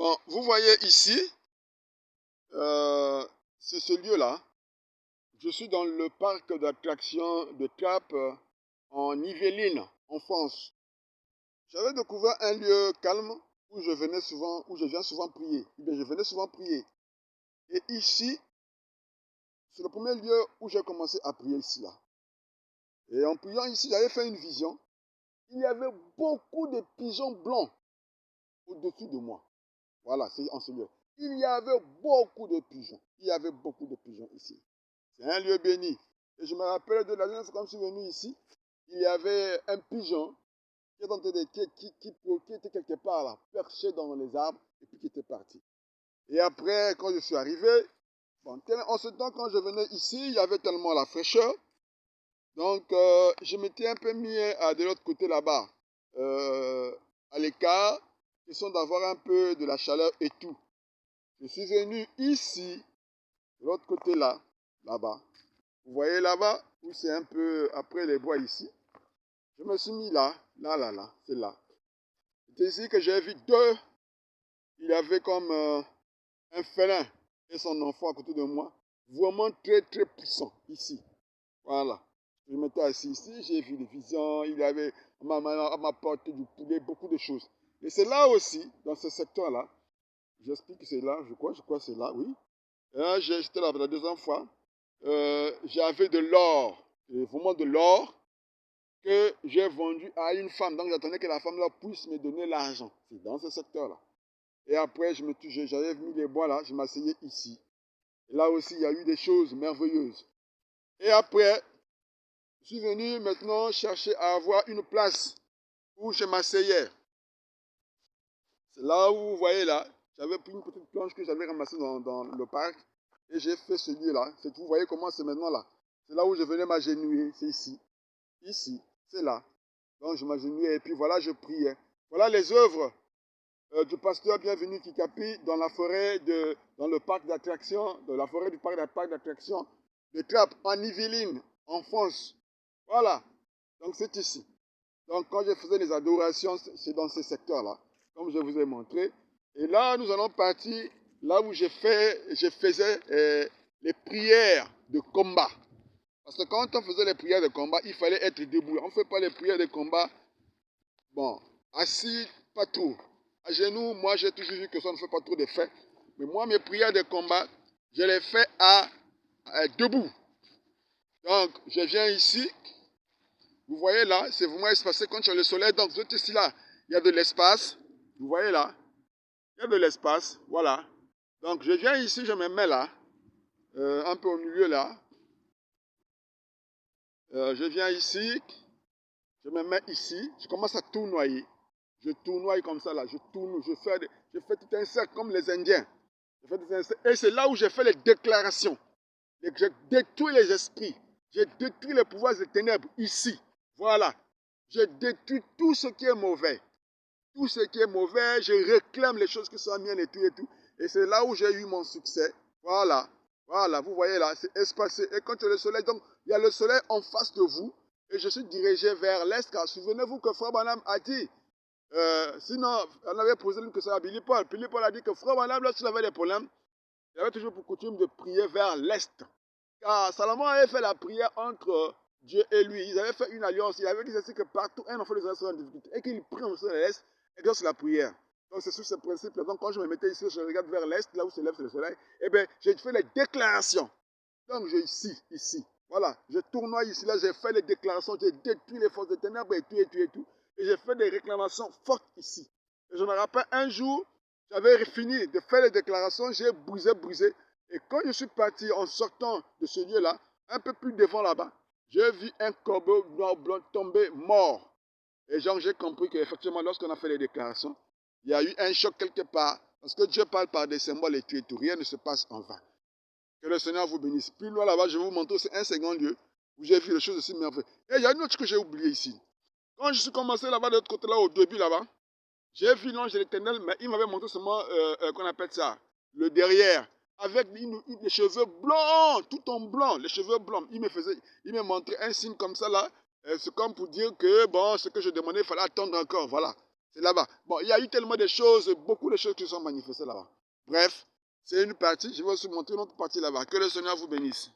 Bon, vous voyez ici, c'est ce lieu-là. Je suis dans le parc d'attractions de Cap en Yvelines, en France. J'avais découvert un lieu calme où je venais souvent, où je viens souvent prier. Eh bien, je venais souvent prier. Et ici, c'est le premier lieu où j'ai commencé à prier ici, là. Et en priant ici, j'avais fait une vision. Il y avait beaucoup de pigeons blancs au-dessus de moi. Voilà, c'est en ce lieu. Il y avait beaucoup de pigeons. Il y avait beaucoup de pigeons ici. C'est un lieu béni. Et je me rappelle de la dernière fois quand je suis venu ici, il y avait un pigeon qui était quelque part là, perché dans les arbres et puis qui était parti. Et après, quand je suis arrivé, bon, en ce temps, quand je venais ici, il y avait tellement la fraîcheur. Donc, je m'étais un peu mis de l'autre côté là-bas, à l'écart, question d'avoir un peu de la chaleur et tout. Je suis venu ici, de l'autre côté là, là-bas. Vous voyez là-bas, où c'est un peu après les bois ici. Je me suis mis là, c'est là. C'est ici que j'ai vu deux. Il y avait comme un félin et son enfant à côté de moi. Vraiment très, très puissant ici. Voilà. Je m'étais assis ici, j'ai vu des visions. Il y avait à ma porte du poulet, beaucoup de choses. Et c'est là aussi, dans ce secteur-là, j'explique que c'est là, je crois que c'est là, oui. J'étais là la deuxième fois. J'avais de l'or, vraiment de l'or, que j'ai vendu à une femme. Donc j'attendais que la femme-là puisse me donner l'argent. C'est dans ce secteur-là. Et après, j'avais mis les bois là, je m'asseyais ici. Et là aussi, il y a eu des choses merveilleuses. Et après, je suis venu maintenant chercher à avoir une place où je m'asseyais. C'est là où vous voyez là, j'avais pris une petite planche que j'avais ramassée dans le parc. Et j'ai fait ce lieu-là. Vous voyez comment c'est maintenant là. C'est là où je venais m'agenouiller. C'est ici. Ici. C'est là. Donc je m'agenouillais et puis voilà, je priais. Voilà les œuvres du pasteur Bienvenu Kikapi dans la forêt dans le parc d'attractions, dans la forêt du parc d'attractions de Trappes, en Yvelines, en France. Voilà. Donc c'est ici. Donc quand je faisais les adorations, c'est dans ce secteur-là, comme je vous ai montré. Et là, nous allons partir là où je faisais les prières de combat. Parce que quand on faisait les prières de combat, il fallait être debout. On ne fait pas les prières de combat, bon, assis, pas trop. À genoux, moi j'ai toujours vu que ça ne fait pas trop d'effet. Mais moi, mes prières de combat, je les fais debout. Donc, je viens ici. Vous voyez là, c'est vraiment espacé quand il y a le soleil. Donc, juste ici là, il y a de l'espace. Vous voyez là, il y a de l'espace. Voilà. Donc, je viens ici, je me mets là, un peu au milieu là. Je viens ici, je me mets ici, je commence à tournoyer. Je tournoie comme ça là, je tourne, je fais tout un cercle comme les Indiens. Et c'est là où j'ai fait les déclarations. Je détruis les esprits. Je détruis les pouvoirs des ténèbres ici. Voilà. Je détruis tout ce qui est mauvais. Tout ce qui est mauvais, je réclame les choses qui sont bien et tout et tout. Et c'est là où j'ai eu mon succès. Voilà. Voilà, vous voyez là, c'est espacé. Et quand il y a le soleil, donc il y a le soleil en face de vous. Et je suis dirigé vers l'est, car souvenez-vous que Frère Branham a dit, sinon, on avait posé une question à Billy Paul. Billy Paul a dit que Frère Branham, lorsqu'il avait des problèmes, il avait toujours pour coutume de prier vers l'est. Car Salomon avait fait la prière entre Dieu et lui. Ils avaient fait une alliance. Il avait dit ceci que partout un enfant de Israël sera en difficulté. Et qu'il prie en l'est, exerce la prière. Donc c'est sur ce principe. Donc quand je me mettais ici, je regarde vers l'est, là où se lève le soleil, eh bien, j'ai fait les déclarations. Donc j'ai ici. Voilà. Je tournoie ici, là, j'ai fait les déclarations, j'ai détruit les forces de ténèbres et tout, et tout, et tout. Et j'ai fait des réclamations fortes ici. Et je me rappelle un jour, j'avais fini de faire les déclarations, j'ai brisé. Et quand je suis parti en sortant de ce lieu-là, un peu plus devant là-bas, j'ai vu un corbeau noir blanc tomber mort. Et j'ai compris qu'effectivement, lorsqu'on a fait les déclarations, il y a eu un choc quelque part. Parce que Dieu parle par des symboles et tout. Rien ne se passe en vain. Que le Seigneur vous bénisse. Plus loin là-bas, je vais vous montrer aussi un second lieu où j'ai vu les choses aussi merveilleuses. Et il y a une autre chose que j'ai oublié ici. Quand je suis commencé là-bas, de l'autre côté là, au début là-bas, j'ai vu l'ange de l'Éternel, mais il m'avait montré seulement, qu'on appelle ça, le derrière, avec les cheveux blancs, tout en blanc, les cheveux blancs. Il me montrait un signe comme ça là, c'est comme pour dire que, bon, ce que je demandais, il fallait attendre encore, voilà. C'est là-bas. Bon, il y a eu tellement de choses, beaucoup de choses qui se sont manifestées là-bas. Bref, c'est une partie. Je vais vous montrer une autre partie là-bas. Que le Seigneur vous bénisse.